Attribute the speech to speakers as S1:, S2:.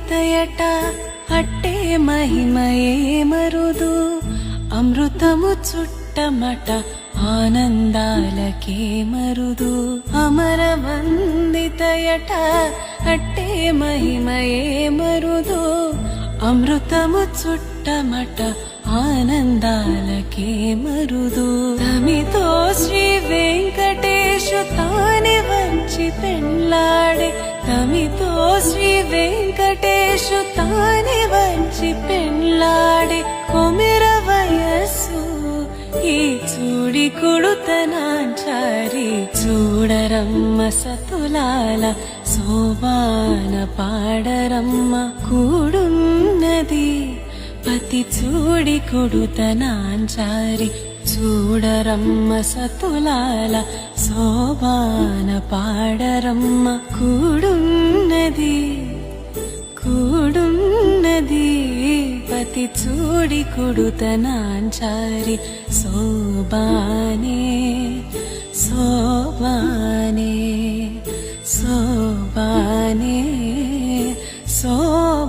S1: వందితయట అట్టే మహిమయే మరుదు అమృతము చుట్టమట ఆనందాలకే మరుదు అమర వందితయట అట్టే మహిమయే మరుదు అమృతము చుట్టమట ఆనందాలకే మరుదు తమితో శ్రీ వెంకటేశు తానే వచ్చి పెళ్ళాడే తమితో శ్రీ వెంకటేశు తానే వచ్చి పెళ్ళాడే కొమెర వయస్సు ఈ చూడి కొడుతనాంచారి చూడరమ్మ సతులాల శోభాన పాడరమ్మ కూడున్నది పతి చూడి కొడుతనాంచారి చూడరమ్మ సతులాల శోభాన పాడరమ్మ కూడున్నది కూడున్నది పతి చూడి కొడుతనాంచారి శోభానే శోభానే శోభానే శోభానే